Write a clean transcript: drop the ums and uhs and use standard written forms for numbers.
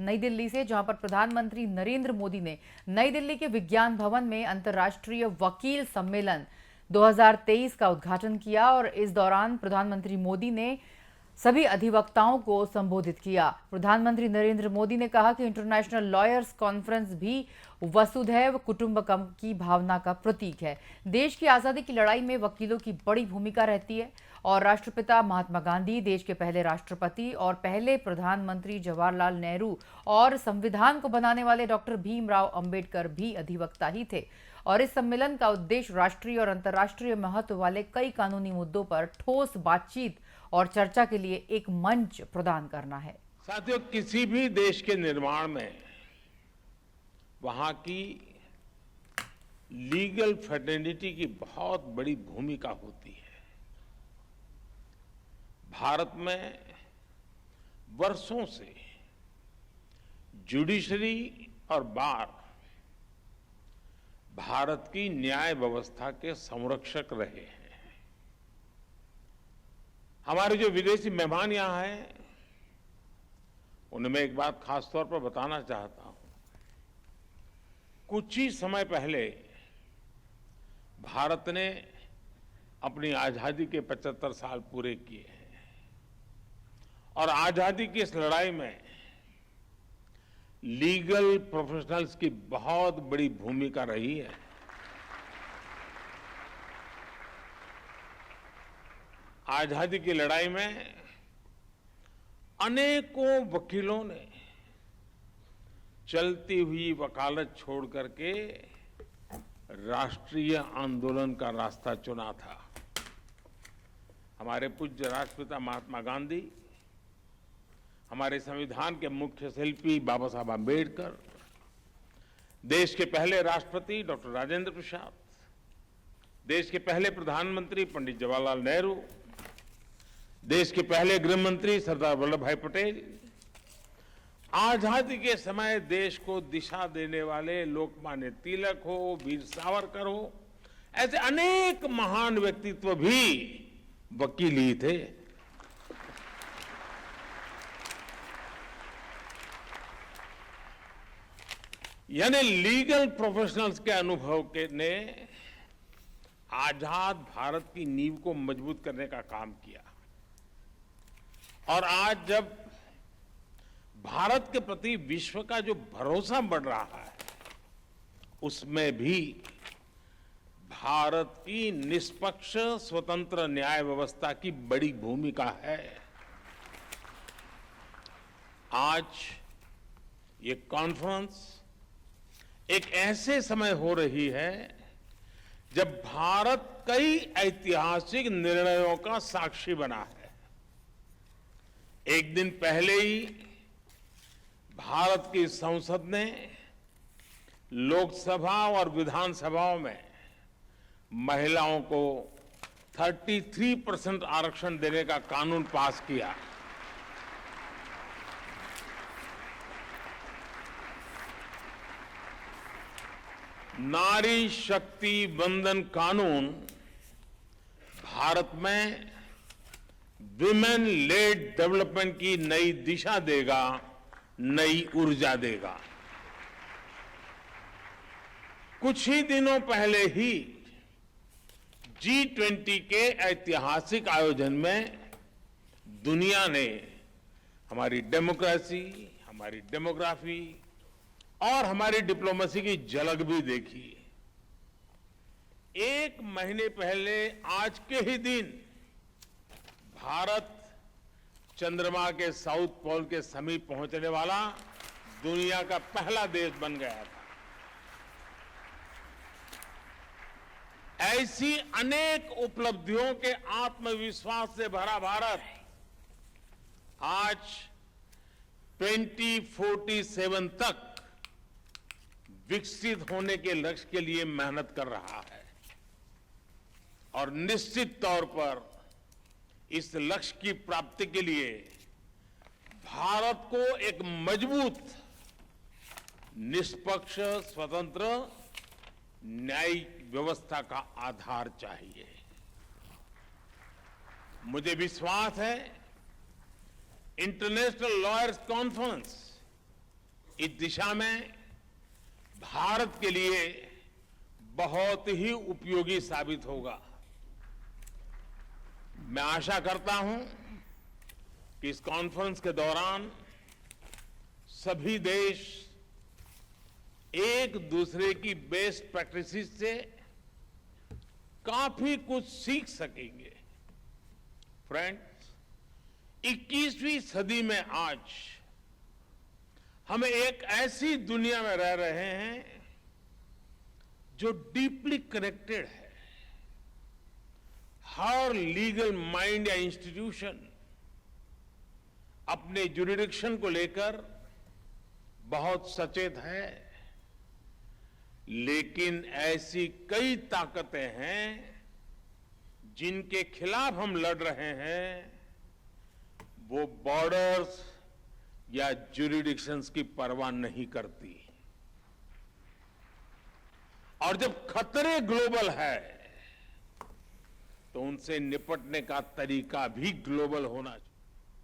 नई दिल्ली से, जहां पर प्रधानमंत्री नरेंद्र मोदी ने नई दिल्ली के विज्ञान भवन में अंतर्राष्ट्रीय वकील सम्मेलन 2023 का उद्घाटन किया। और इस दौरान प्रधानमंत्री मोदी ने सभी अधिवक्ताओं को संबोधित किया। प्रधानमंत्री नरेंद्र मोदी ने कहा कि इंटरनेशनल लॉयर्स कॉन्फ्रेंस भी वसुधैव कुटुंबकम की भावना का प्रतीक है। देश की आजादी की लड़ाई में वकीलों की बड़ी भूमिका रहती है और राष्ट्रपिता महात्मा गांधी, देश के पहले राष्ट्रपति और पहले प्रधानमंत्री जवाहरलाल नेहरू और संविधान को बनाने वाले डॉक्टर भीमराव अंबेडकर भी अधिवक्ता ही थे। और इस सम्मेलन का उद्देश्य राष्ट्रीय और अंतर्राष्ट्रीय महत्व वाले कई कानूनी मुद्दों पर ठोस बातचीत और चर्चा के लिए एक मंच प्रदान करना है। साथियों, किसी भी देश के निर्माण में वहां की लीगल फ्रेटर्निटी की बहुत बड़ी भूमिका होती है। भारत में वर्षों से जुडिशरी और बार भारत की न्याय व्यवस्था के संरक्षक रहे हैं। हमारे जो विदेशी मेहमान यहां हैं, उन्हें मैं एक बात खास तौर पर बताना चाहता हूं। कुछ ही समय पहले भारत ने अपनी आजादी के 75 साल पूरे किए हैं और आजादी की इस लड़ाई में लीगल प्रोफेशनल्स की बहुत बड़ी भूमिका रही है। आजादी की लड़ाई में अनेकों वकीलों ने चलती हुई वकालत छोड़ करके राष्ट्रीय आंदोलन का रास्ता चुना था। हमारे पूज्य राष्ट्रपिता महात्मा गांधी, हमारे संविधान के मुख्य शिल्पी बाबा साहब आंबेडकर, देश के पहले राष्ट्रपति डॉक्टर राजेंद्र प्रसाद, देश के पहले प्रधानमंत्री पंडित जवाहरलाल नेहरू, देश के पहले गृह मंत्री सरदार वल्लभ भाई पटेल, आजादी के समय देश को दिशा देने वाले लोकमान्य तिलक हो, वीर सावरकर हो, ऐसे अनेक महान व्यक्तित्व भी वकील ही थे। यानी लीगल प्रोफेशनल्स के अनुभव के ने आजाद भारत की नींव को मजबूत करने का काम किया। और आज जब भारत के प्रति विश्व का जो भरोसा बढ़ रहा है, उसमें भी भारत की निष्पक्ष स्वतंत्र न्याय व्यवस्था की बड़ी भूमिका है। आज ये कॉन्फ्रेंस एक ऐसे समय हो रही है जब भारत कई ऐतिहासिक निर्णयों का साक्षी बना है। एक दिन पहले ही भारत की संसद ने लोकसभा और विधानसभाओं में महिलाओं को 33% आरक्षण देने का कानून पास किया। नारी शक्ति वंदन कानून भारत में विमेन लेड डेवलपमेंट की नई दिशा देगा, नई ऊर्जा देगा। कुछ ही दिनों पहले ही G20 के ऐतिहासिक आयोजन में दुनिया ने हमारी डेमोक्रेसी, हमारी डेमोग्राफी और हमारी डिप्लोमेसी की झलक भी देखी। एक महीने पहले आज के ही दिन भारत चंद्रमा के साउथ पोल के समीप पहुंचने वाला दुनिया का पहला देश बन गया था। ऐसी अनेक उपलब्धियों के आत्मविश्वास से भरा भारत आज 2047 तक विकसित होने के लक्ष्य के लिए मेहनत कर रहा है और निश्चित तौर पर इस लक्ष्य की प्राप्ति के लिए भारत को एक मजबूत, निष्पक्ष, स्वतंत्र न्यायिक व्यवस्था का आधार चाहिए। मुझे विश्वास है इंटरनेशनल लॉयर्स कॉन्फ्रेंस इस दिशा में भारत के लिए बहुत ही उपयोगी साबित होगा। मैं आशा करता हूं कि इस कॉन्फ्रेंस के दौरान सभी देश एक दूसरे की बेस्ट प्रैक्टिसेस से काफी कुछ सीख सकेंगे। फ्रेंड्स, 21वीं सदी में आज हम एक ऐसी दुनिया में रह रहे हैं जो डीपली कनेक्टेड है। हर लीगल माइंड या इंस्टीट्यूशन अपने जुरिडिक्शन को लेकर बहुत सचेत है, लेकिन ऐसी कई ताकतें हैं जिनके खिलाफ हम लड़ रहे हैं, वो बॉर्डर्स या जुरिडिक्शंस की परवाह नहीं करती। और जब खतरे ग्लोबल है तो उनसे निपटने का तरीका भी ग्लोबल होना चाहिए।